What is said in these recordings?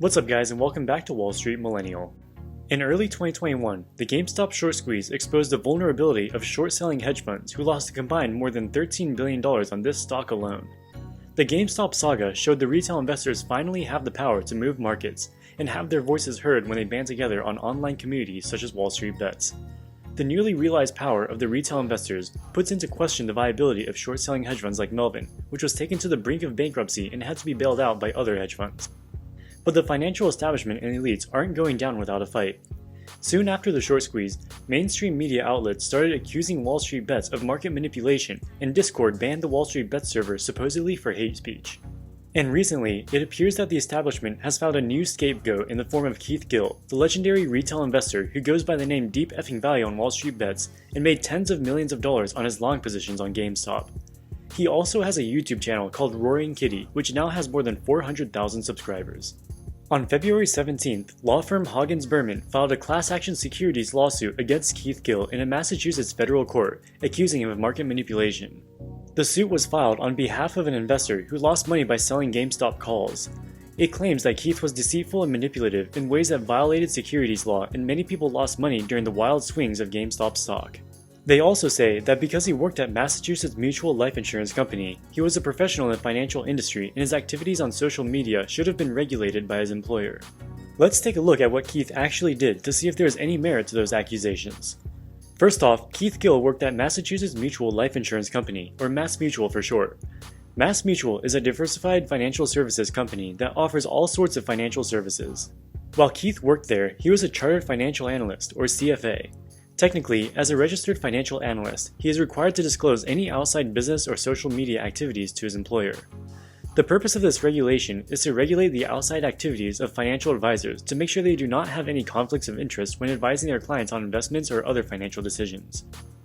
What's up guys, and welcome back to Wall Street Millennial. In early 2021, the Gamestop short squeeze exposed the vulnerability of short-selling hedge funds who lost a combined more than $13 billion on this stock alone. The GameStop saga showed the retail investors finally have the power to move markets and have their voices heard when they band together on online communities such as Wall Street Bets. The newly realized power of the retail investors puts into question the viability of short-selling hedge funds like Melvin, which was taken to the brink of bankruptcy and had to be bailed out by other hedge funds. But the financial establishment and elites aren't going down without a fight. Soon after the short squeeze, mainstream media outlets started accusing Wall Street Bets of market manipulation, and Discord banned the Wall Street Bets server supposedly for hate speech. And recently, it appears that the establishment has found a new scapegoat in the form of Kieth Gill, the legendary retail investor who goes by the name Deep Effing Value on Wall Street Bets and made tens of millions of dollars on his long positions on GameStop. He also has a YouTube channel called Roaring Kitty, which now has more than 400,000 subscribers. On February 17th, law firm Hoggins Berman filed a class action securities lawsuit against Kieth Gill in a Massachusetts federal court, accusing him of market manipulation. The suit was filed on behalf of an investor who lost money by selling GameStop calls. It claims that Kieth was deceitful and manipulative in ways that violated securities law, and many people lost money during the wild swings of GameStop stock. They also say that because he worked at Massachusetts Mutual Life Insurance Company, he was a professional in the financial industry and his activities on social media should have been regulated by his employer. Let's take a look at what Kieth actually did to see if there is any merit to those accusations. First off, Kieth Gill worked at Massachusetts Mutual Life Insurance Company, or MassMutual for short. MassMutual is a diversified financial services company that offers all sorts of financial services. While Kieth worked there, he was a Chartered Financial Analyst, or CFA. Technically, as a registered financial analyst, he is required to disclose any outside business or social media activities to his employer. The purpose of this regulation is to regulate the outside activities of financial advisors to make sure they do not have any conflicts of interest when advising their clients on investments or other financial decisions.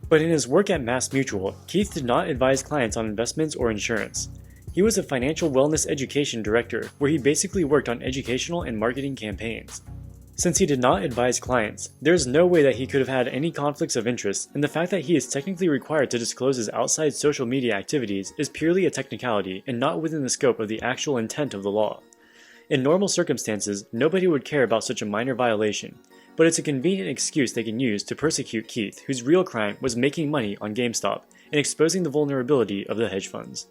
But in his work at MassMutual, Kieth did not advise clients on investments or insurance. He was a financial wellness education director, where he basically worked on educational and marketing campaigns. Since he did not advise clients, there is no way that he could have had any conflicts of interest, and the fact that he is technically required to disclose his outside social media activities is purely a technicality and not within the scope of the actual intent of the law. In normal circumstances, nobody would care about such a minor violation, but it's a convenient excuse they can use to persecute Kieth, whose real crime was making money on GameStop and exposing the vulnerability of the hedge funds.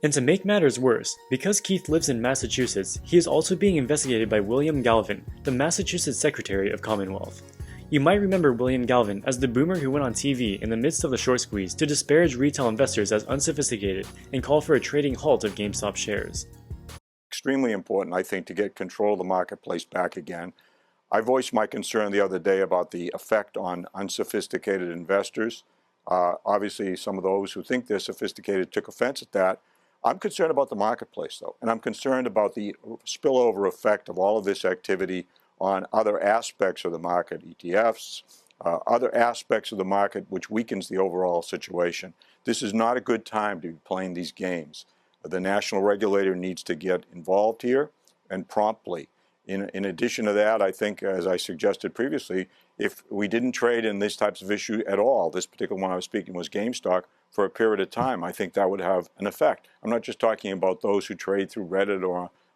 And to make matters worse, because Kieth lives in Massachusetts, he is also being investigated by William Galvin, the Massachusetts Secretary of Commonwealth. You might remember William Galvin as the boomer who went on TV in the midst of the short squeeze to disparage retail investors as unsophisticated and call for a trading halt of GameStop shares. Extremely important, I think, to get control of the marketplace back again. I voiced my concern the other day about the effect on unsophisticated investors. Obviously, some of those who think they're sophisticated took offense at that. I'm concerned about the marketplace, though, and I'm concerned about the spillover effect of all of this activity on other aspects of the market, ETFs, other aspects of the market, which weakens the overall situation. This is not a good time to be playing these games. The national regulator needs to get involved here, and promptly. In addition to that, I think, as I suggested previously, if we didn't trade in these types of issue at all, this particular one I was speaking was GameStop, for a period of time, I think that would have an effect. I'm not just talking about those who trade through Reddit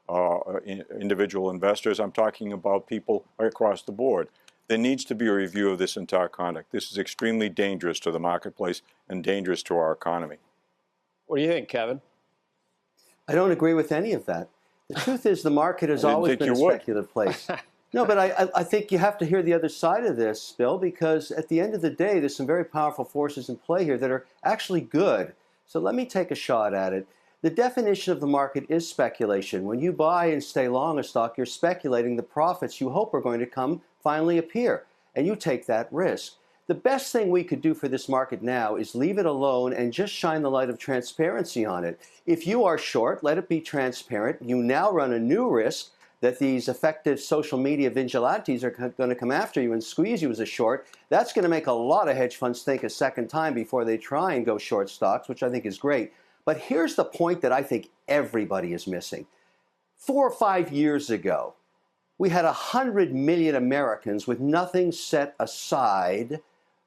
or individual investors. I'm talking about people across the board. There needs to be a review of this entire conduct. This is extremely dangerous to the marketplace and dangerous to our economy. What do you think, Kevin? I don't agree with any of that. The truth is the market has always been a speculative place. No, but I think you have to hear the other side of this, Bill, because at the end of the day, there's some very powerful forces in play here that are actually good. So let me take a shot at it. The definition of the market is speculation. When you buy and stay long a stock, you're speculating the profits you hope are going to come finally appear, and you take that risk. The best thing we could do for this market now is leave it alone and just shine the light of transparency on it. If you are short, let it be transparent. You now run a new risk that these effective social media vigilantes are going to come after you and squeeze you as a short. That's going to make a lot of hedge funds think a second time before they try and go short stocks, which I think is great. But here's the point that I think everybody is missing. 4 or 5 years ago, we had 100 million Americans with nothing set aside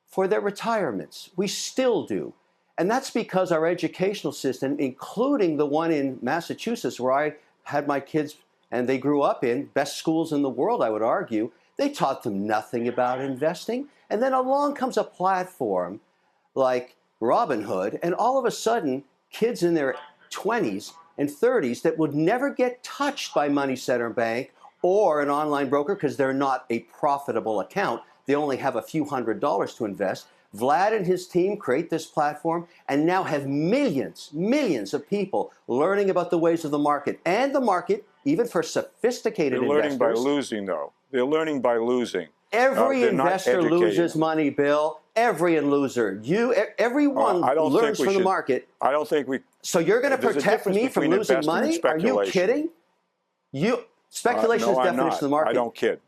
for their retirements. We still do. And that's because our educational system, including the one in Massachusetts where I had my kids and they grew up in, best schools in the world, I would argue, they taught them nothing about investing. And then along comes a platform like Robinhood, and all of a sudden, kids in their 20s and 30s that would never get touched by Money Center Bank or an online broker because they're not a profitable account. They only have a few $100s to invest. Vlad and his team create this platform and now have millions of people learning about the ways of the market. And the market, even for sophisticated investors. They're learning by losing, though. They're learning by losing. Every investor loses money, Bill. Every loser. Everyone learns from the market. I don't think we... So you're going to protect me from losing money? Are you kidding? Speculation is definition of the market. I don't kid.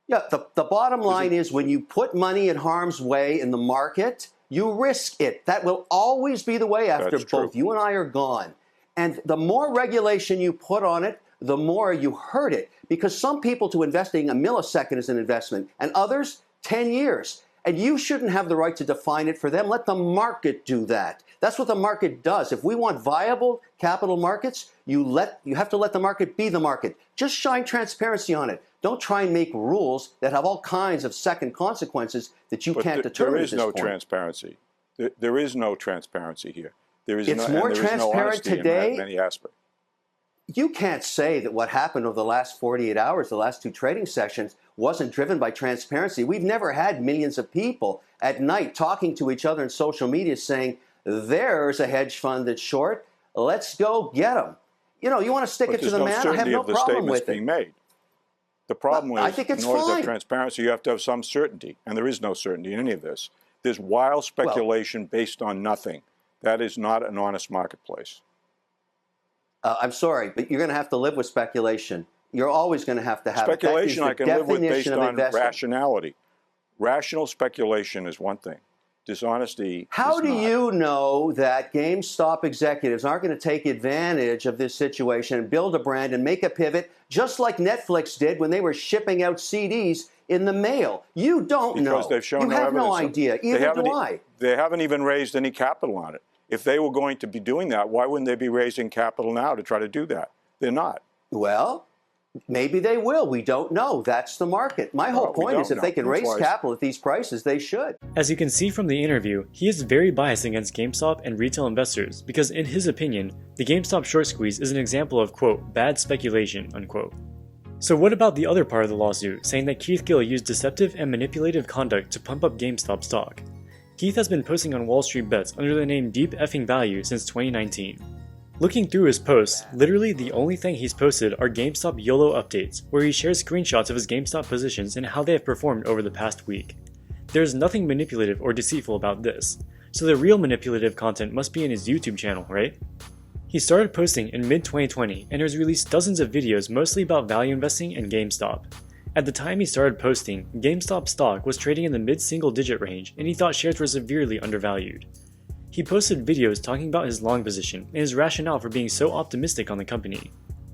Yeah, the bottom line is when you put money in harm's way in the market, you risk it. That will always be the way after both you and I are gone. And the more regulation you put on it, the more you hurt it. Because some people to investing a millisecond is an investment, and others 10 years. And you shouldn't have the right to define it for them. Let the market do that. That's what the market does. If we want viable capital markets, you have to let the market be the market. Just shine transparency on it. Don't try and make rules that have all kinds of second consequences that you can't determine at this point. Transparency. There is no transparency here. It's more transparent today. In many aspects. You can't say that what happened over the last 48 hours, the last two trading sessions, wasn't driven by transparency. We've never had millions of people at night talking to each other in social media saying, there's a hedge fund that's short, let's go get them. You know, you want to stick it to the man, I have no problem with it. Made. The problem is, in order to have transparency, you have to have some certainty, and there is no certainty in any of this. There's wild speculation based on nothing. That is not an honest marketplace. I'm sorry, but you're going to have to live with speculation. You're always going to have speculation. I can live with based on investing. Rationality. Rational speculation is one thing. Dishonesty. How do not. you know that GameStop executives aren't going to take advantage of this situation and build a brand and make a pivot, just like Netflix did when they were shipping out CDs in the mail? You don't know. Because they've shown you no have evidence. No idea. Either do I. They haven't even raised any capital on it. If they were going to be doing that, why wouldn't they be raising capital now to try to do that? They're not. Well, maybe they will. We don't know. That's the market. My whole point is if they can raise capital at these prices, they should. As you can see from the interview, he is very biased against GameStop and retail investors because in his opinion, the GameStop short squeeze is an example of, quote, bad speculation, unquote. So what about the other part of the lawsuit, saying that Kieth Gill used deceptive and manipulative conduct to pump up GameStop stock? Kieth has been posting on Wall Street Bets under the name Deep Effing Value since 2019. Looking through his posts, literally the only thing he's posted are GameStop YOLO updates, where he shares screenshots of his GameStop positions and how they have performed over the past week. There's nothing manipulative or deceitful about this, so the real manipulative content must be in his YouTube channel, right? He started posting in mid-2020 and has released dozens of videos mostly about value investing and GameStop. At the time he started posting, GameStop stock was trading in the mid-single digit range and he thought shares were severely undervalued. He posted videos talking about his long position and his rationale for being so optimistic on the company.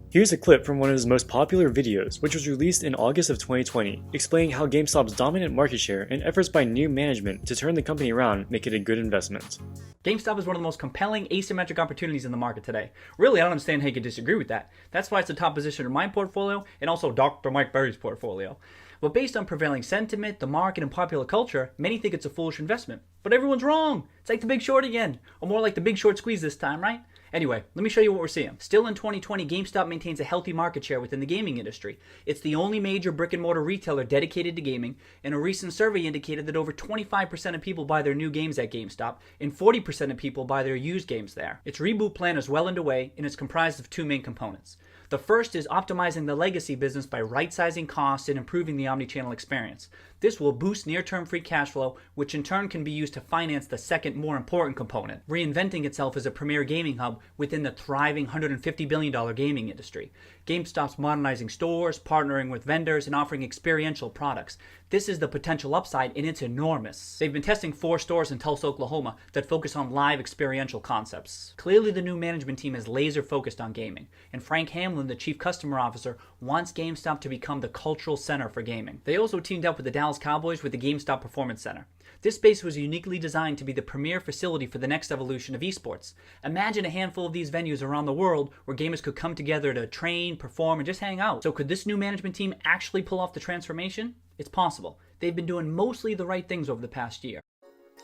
Here's a clip from one of his most popular videos, which was released in August of 2020, explaining how GameStop's dominant market share and efforts by new management to turn the company around make it a good investment. GameStop is one of the most compelling asymmetric opportunities in the market today. Really, I don't understand how you could disagree with that. That's why it's the top position in my portfolio and also Dr. Mike Berry's portfolio. But based on prevailing sentiment, the market, and popular culture, many think it's a foolish investment. But everyone's wrong. It's like the Big Short again, or more like the Big Short squeeze this time, right? Anyway, let me show you what we're seeing. Still in 2020, GameStop maintains a healthy market share within the gaming industry. It's the only major brick-and-mortar retailer dedicated to gaming, and a recent survey indicated that over 25% of people buy their new games at GameStop, and 40% of people buy their used games there. Its reboot plan is well underway, and it's comprised of two main components. The first is optimizing the legacy business by right-sizing costs and improving the omnichannel experience. This will boost near-term free cash flow, which in turn can be used to finance the second, more important component, reinventing itself as a premier gaming hub within the thriving $150 billion gaming industry. GameStop's modernizing stores, partnering with vendors, and offering experiential products. This is the potential upside, and it's enormous. They've been testing 4 stores in Tulsa, Oklahoma that focus on live experiential concepts. Clearly, the new management team is laser-focused on gaming, and Frank Hamlin Hamlin, the chief customer officer, wants GameStop to become the cultural center for gaming. They also teamed up with the Dallas Cowboys with the GameStop Performance Center. This space was uniquely designed to be the premier facility for the next evolution of esports. Imagine a handful of these venues around the world where gamers could come together to train, perform, and just hang out. So could this new management team actually pull off the transformation? It's possible. They've been doing mostly the right things over the past year.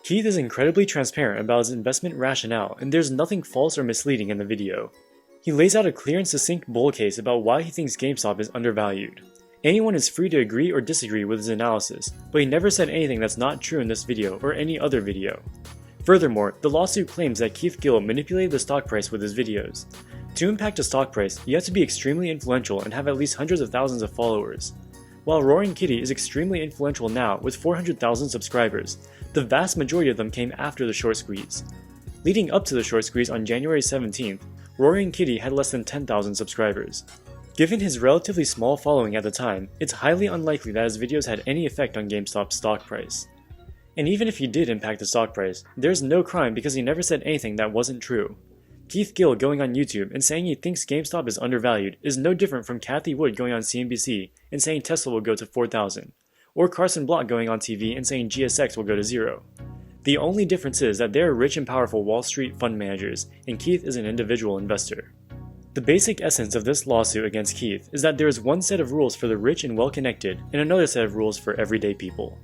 Kieth is incredibly transparent about his investment rationale, and there's nothing false or misleading in the video. He lays out a clear and succinct bull case about why he thinks GameStop is undervalued. Anyone is free to agree or disagree with his analysis, but he never said anything that's not true in this video or any other video. Furthermore, the lawsuit claims that Kieth Gill manipulated the stock price with his videos. To impact a stock price, you have to be extremely influential and have at least hundreds of thousands of followers. While Roaring Kitty is extremely influential now with 400,000 subscribers, the vast majority of them came after the short squeeze. Leading up to the short squeeze on January 17th, Roaring Kitty had less than 10,000 subscribers. Given his relatively small following at the time, it's highly unlikely that his videos had any effect on GameStop's stock price. And even if he did impact the stock price, there's no crime because he never said anything that wasn't true. Kieth Gill going on YouTube and saying he thinks GameStop is undervalued is no different from Cathie Wood going on CNBC and saying Tesla will go to 4,000, or Carson Block going on TV and saying GSX will go to 0. The only difference is that they're rich and powerful Wall Street fund managers, and Kieth is an individual investor. The basic essence of this lawsuit against Kieth is that there is one set of rules for the rich and well-connected and another set of rules for everyday people.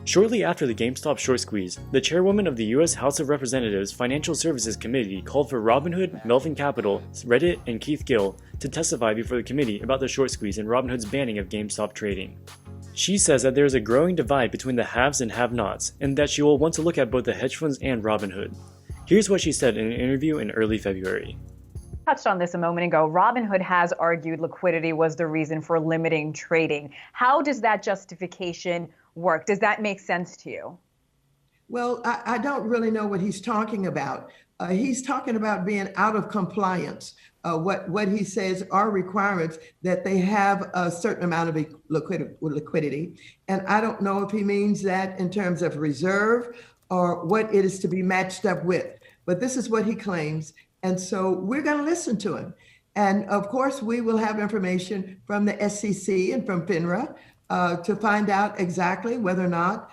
Shortly after the GameStop short squeeze, the chairwoman of the U.S. House of Representatives Financial Services Committee called for Robinhood, Melvin Capital, Reddit, and Kieth Gill to testify before the committee about the short squeeze and Robinhood's banning of GameStop trading. She says that there is a growing divide between the haves and have-nots, and that she will want to look at both the hedge funds and Robinhood. Here's what she said in an interview in early February. Touched on this a moment ago. Robinhood has argued liquidity was the reason for limiting trading. How does that justification work? Does that make sense to you? Well, I don't really know what he's talking about. He's talking about being out of compliance. What he says are requirements that they have a certain amount of liquidity. And I don't know if he means that in terms of reserve or what it is to be matched up with. But this is what he claims. And so we're going to listen to him. And of course, we will have information from the SEC and from FINRA to find out exactly whether or not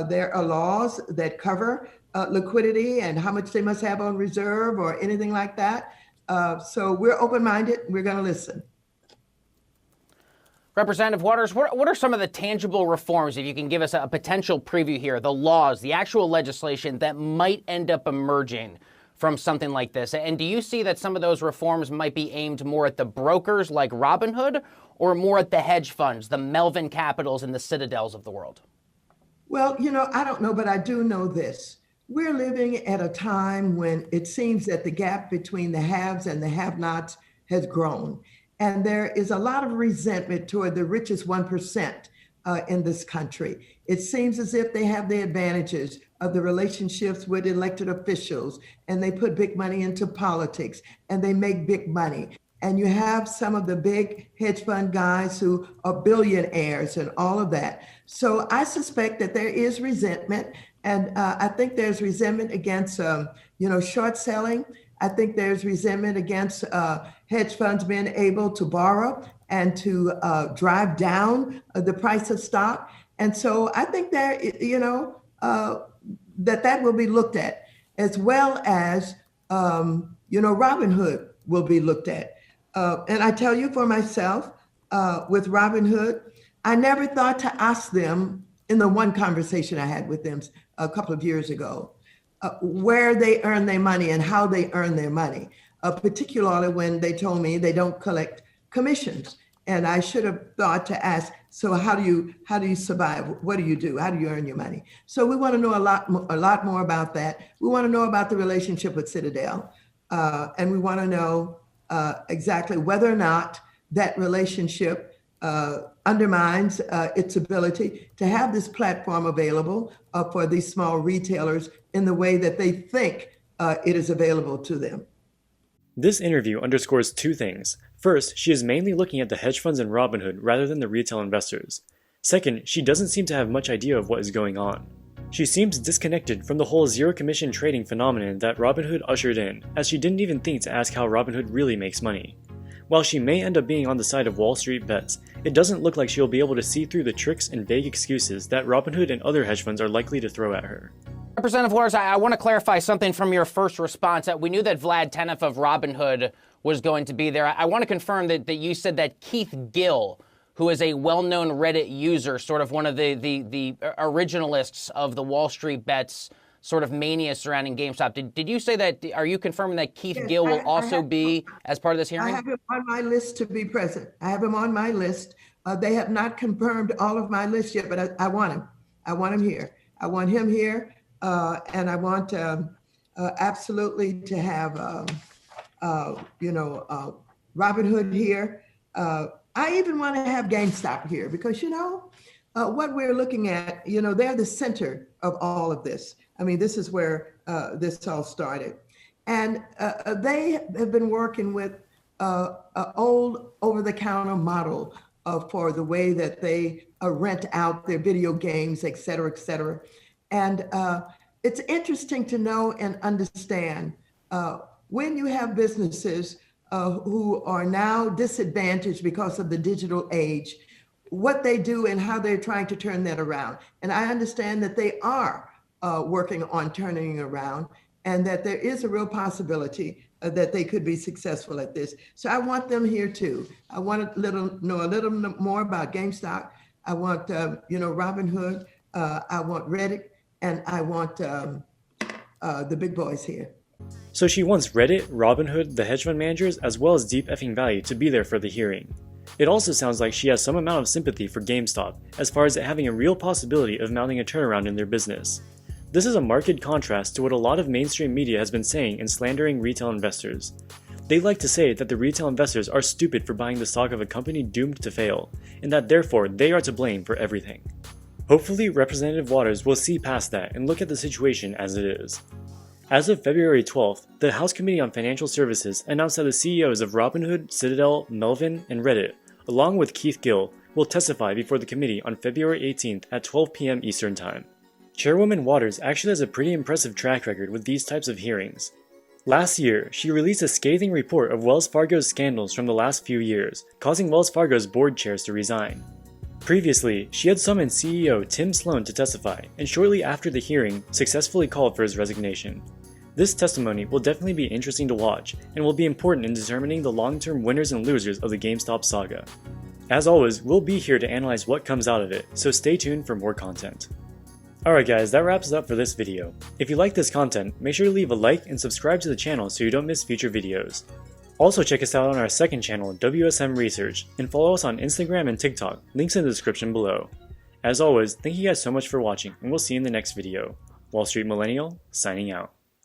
there are laws that cover liquidity and how much they must have on reserve or anything like that. So we're open-minded. We're going to listen. Representative Waters, what are some of the tangible reforms, if you can give us a potential preview here, the laws, the actual legislation that might end up emerging from something like this? And do you see that some of those reforms might be aimed more at the brokers like Robinhood or more at the hedge funds, the Melvin Capitals and the Citadels of the world? Well, I don't know, but I do know this. We're living at a time when it seems that the gap between the haves and the have-nots has grown. And there is a lot of resentment toward the richest 1% in this country. It seems as if they have the advantages of the relationships with elected officials, and they put big money into politics, and they make big money. And you have some of the big hedge fund guys who are billionaires and all of that. So I suspect that there is resentment. And I think there's resentment against, short selling. I think there's resentment against hedge funds being able to borrow and to drive down the price of stock. And so I think there, that will be looked at, as well as, Robinhood will be looked at. And I tell you for myself, with Robinhood, I never thought to ask them in the one conversation I had with them a couple of years ago, where they earn their money and how they earn their money, particularly when they told me they don't collect commissions. And I should have thought to ask, so how do you survive? What do you do? How do you earn your money? So we want to know a lot more about that. We want to know about the relationship with Citadel, and we want to know exactly whether or not that relationship undermines its ability to have this platform available for these small retailers in the way that they think it is available to them. This interview underscores two things. First, she is mainly looking at the hedge funds and Robinhood rather than the retail investors. Second, she doesn't seem to have much idea of what is going on. She seems disconnected from the whole zero-commission trading phenomenon that Robinhood ushered in, as she didn't even think to ask how Robinhood really makes money. While she may end up being on the side of Wall Street bets, it doesn't look like she'll be able to see through the tricks and vague excuses that Robinhood and other hedge funds are likely to throw at her. Representative Waters, I want to clarify something from your first response. We knew that Vlad Tenev of Robinhood was going to be there. I want to confirm that you said that Kieth Gill, who is a well-known Reddit user, sort of one of the originalists of the Wall Street bets sort of mania surrounding GameStop. Did you say that, are you confirming that Kieth Gill will also be as part of this hearing? I have him on my list to be present. I have him on my list. They have not confirmed all of my list yet, but I want him. I want him here. I want him here, and I want absolutely to have, Robinhood here. I even want to have GameStop here because, what we're looking at, they're the center of all of this. I mean, this is where this all started. And they have been working with an old over-the-counter model for the way that they rent out their video games, et cetera, et cetera. And it's interesting to know and understand when you have businesses who are now disadvantaged because of the digital age, what they do and how they're trying to turn that around. And I understand that they are working on turning around and that there is a real possibility that they could be successful at this. So I want them here too. I want to know a little more about GameStop. I want, Robinhood. I want Reddit, and I want the big boys here. So she wants Reddit, Robinhood, the hedge fund managers, as well as Deep Effing Value to be there for the hearing. It also sounds like she has some amount of sympathy for GameStop, as far as it having a real possibility of mounting a turnaround in their business. This is a marked contrast to what a lot of mainstream media has been saying in slandering retail investors. They like to say that the retail investors are stupid for buying the stock of a company doomed to fail, and that therefore they are to blame for everything. Hopefully, Representative Waters will see past that and look at the situation as it is. As of February 12th, the House Committee on Financial Services announced that the CEOs of Robinhood, Citadel, Melvin, and Reddit, along with Kieth Gill, will testify before the committee on February 18th at 12 p.m. Eastern Time. Chairwoman Waters actually has a pretty impressive track record with these types of hearings. Last year, she released a scathing report of Wells Fargo's scandals from the last few years, causing Wells Fargo's board chairs to resign. Previously, she had summoned CEO Tim Sloan to testify, and shortly after the hearing, successfully called for his resignation. This testimony will definitely be interesting to watch, and will be important in determining the long-term winners and losers of the GameStop saga. As always, we'll be here to analyze what comes out of it, so stay tuned for more content. Alright guys, that wraps it up for this video. If you like this content, make sure to leave a like and subscribe to the channel so you don't miss future videos. Also check us out on our second channel, WSM Research, and follow us on Instagram and TikTok, links in the description below. As always, thank you guys so much for watching, and we'll see you in the next video. Wall Street Millennial, signing out.